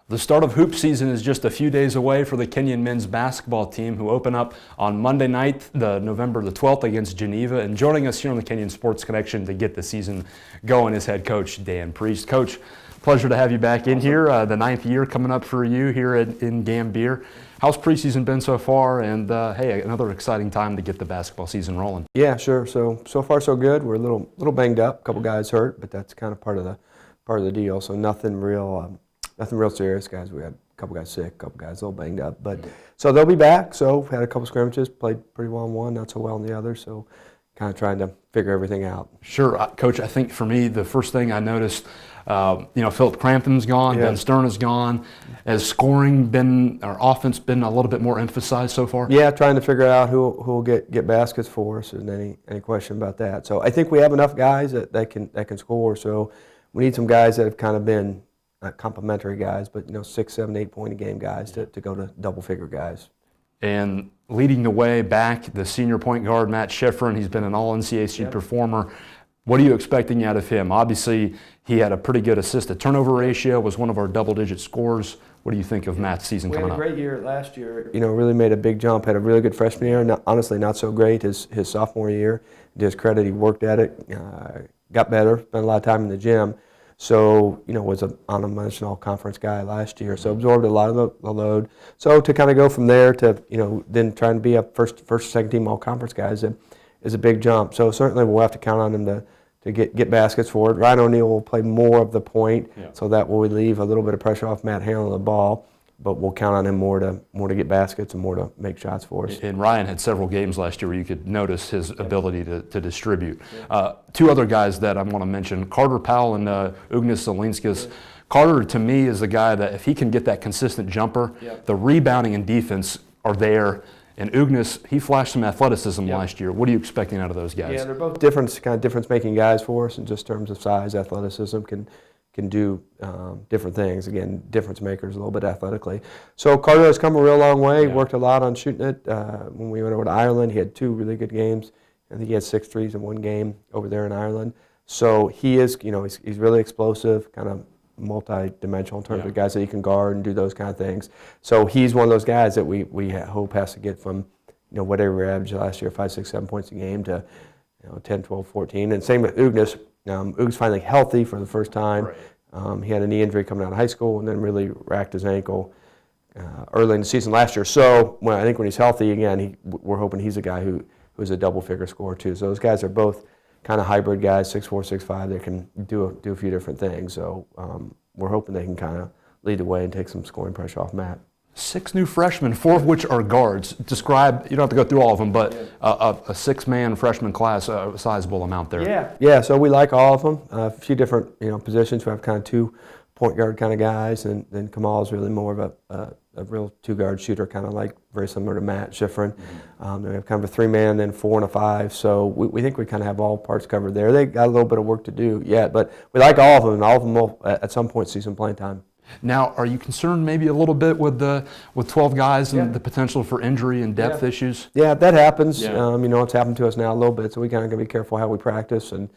The start of hoop season is just a few days away for the Kenyon men's basketball team, who open up on Monday night, November the 12th, against Geneva. And joining us here on the Kenyon Sports Connection to get the season going is head coach Dan Priest. Coach, pleasure to have you back in here. The 9th year coming up for you here in Gambier. How's preseason been so far? And hey, another exciting time to get the basketball season rolling. Yeah, sure. So far so good. We're a little banged up. A couple guys hurt, but that's kind of part of the deal. So nothing real serious, guys. We had a couple guys sick, a couple guys a little banged up, but so they'll be back. So had a couple scrimmages, played pretty well in one, not so well in the other. So kind of trying to figure everything out. Sure, Coach. I think for me, the first thing I noticed, Philip Crampton's gone, Ben Stern is gone. Has scoring been, or offense been a little bit more emphasized so far? Yeah, trying to figure out who will get baskets for us. Isn't any question about that? So I think we have enough guys that can score. So we need some guys that have kind of been not complementary guys, but 6, 7, 8 point a game guys to go to double figure guys. And leading the way back, the senior point guard Matt Schifrin. He's been an all-NCAC performer. What are you expecting out of him? Obviously, he had a pretty good assist-to-turnover ratio, was one of our double-digit scorers. What do you think of Matt's season coming up? We had a great year last year. Really made a big jump. Had a really good freshman year. Honestly, not so great his sophomore year. To his credit, he worked at it, got better, spent a lot of time in the gym. So, was on a national conference guy last year, so absorbed a lot of the load. So to kind of go from there to, then trying to be a first second team all-conference guy is a big jump. So certainly we'll have to count on him to get baskets for it. Ryan O'Neal will play more of the point, so that will relieve a little bit of pressure off Matt handling the ball. But we'll count on him more to get baskets and more to make shots for us. And Ryan had several games last year where you could notice his ability to distribute. Two other guys that I want to mention, Carter Powell and Ugnis Zelinskas. Carter, to me, is the guy that if he can get that consistent jumper, the rebounding and defense are there. And Ugnis, he flashed some athleticism last year. What are you expecting out of those guys? Yeah, they're both difference-making guys for us in just terms of size, athleticism, can do different things. Again, difference makers a little bit athletically. So Carter has come a real long way. Worked a lot on shooting it. When we went over to Ireland, he had 2 really good games. I think he had 6 threes in one game over there in Ireland. So he is, he's really explosive, kind of multi-dimensional in terms of guys that he can guard and do those kind of things. So he's one of those guys that we hope has to get from, whatever we averaged last year, 5, 6, 7 points a game to, 10, 12, 14. And same with Ugnis. Ug's finally healthy for the first time. Right. He had a knee injury coming out of high school and then really racked his ankle early in the season last year. So I think when he's healthy again, we're hoping he's a guy who's a double-figure scorer too. So those guys are both kind of hybrid guys, 6'4", 6'5". They can do a few different things. So we're hoping they can kind of lead the way and take some scoring pressure off Matt. 6 new freshmen, 4 of which are guards. Describe, you don't have to go through all of them, but a 6-man freshman class, a sizable amount there. Yeah. So we like all of them. A few different positions. We have kind of 2 point guard kind of guys, and then Kamal is really more of a real 2-guard shooter, kind of like very similar to Matt Schifrin. Then we have kind of a 3-man, then 4 and a 5. So we think we kind of have all parts covered there. They got a little bit of work to do yet, but we like all of them, and all of them will at some point see some playing time. Now, are you concerned maybe a little bit with 12 guys and the potential for injury and depth issues? Yeah, that happens. It's happened to us now a little bit, so we kind of got to be careful how we practice and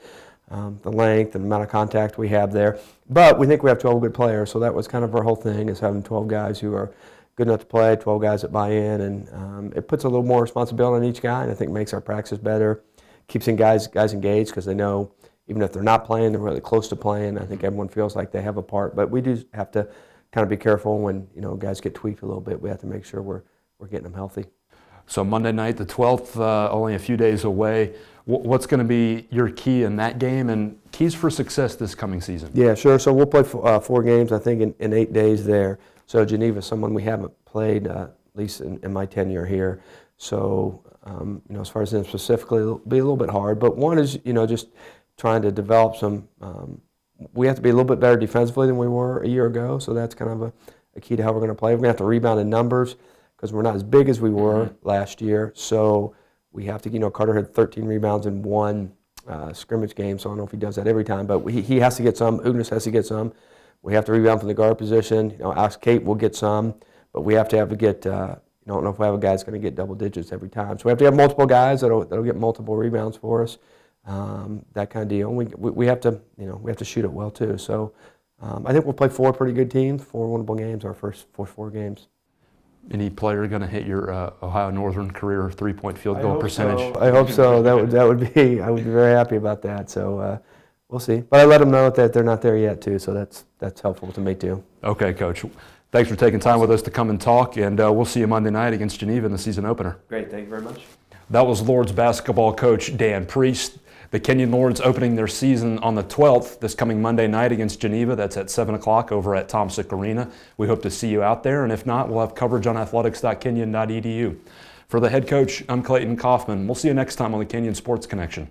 the length and amount of contact we have there. But we think we have 12 good players, so that was kind of our whole thing, is having 12 guys who are good enough to play, 12 guys that buy in, and it puts a little more responsibility on each guy, and I think makes our practice better, keeps guys engaged because they know even if they're not playing, they're really close to playing. I think everyone feels like they have a part, but we do have to kind of be careful when guys get tweaked a little bit. We have to make sure we're getting them healthy. So Monday night, the 12th, only a few days away. What's going to be your key in that game and keys for success this coming season? Yeah, sure. So we'll play 4 games, I think, in 8 days there. So Geneva is someone we haven't played, at least in my tenure here. So, as far as them specifically, it'll be a little bit hard. But one is, just trying to develop some, we have to be a little bit better defensively than we were a year ago, so that's kind of a key to how we're going to play. We're going to have to rebound in numbers because we're not as big as we were last year, so we have to, Carter had 13 rebounds in 1 scrimmage game, so I don't know if he does that every time, but he has to get some. Ugnis has to get some. We have to rebound from the guard position. Alex Kate will get some, but we have to get, I don't know if we have a guy that's going to get double digits every time. So we have to have multiple guys that'll get multiple rebounds for us. That kind of deal. We have to we have to shoot it well too. So I think we'll play 4 pretty good teams, 4 winnable games, our first 4 games. Any player going to hit your Ohio Northern career three-point field goal percentage? So. I hope so. I would be very happy about that. So we'll see. But I let them know that they're not there yet too. So that's helpful to me too. Okay, Coach. Thanks for taking time with us to come and talk, and we'll see you Monday night against Geneva in the season opener. Great. Thank you very much. That was Lords basketball coach Dan Priest. The Kenyon Lords opening their season on the 12th, this coming Monday night against Geneva. That's at 7 o'clock over at Tomsick Arena. We hope to see you out there, and if not, we'll have coverage on athletics.kenyon.edu. For the head coach, I'm Clayton Kaufman. We'll see you next time on the Kenyon Sports Connection.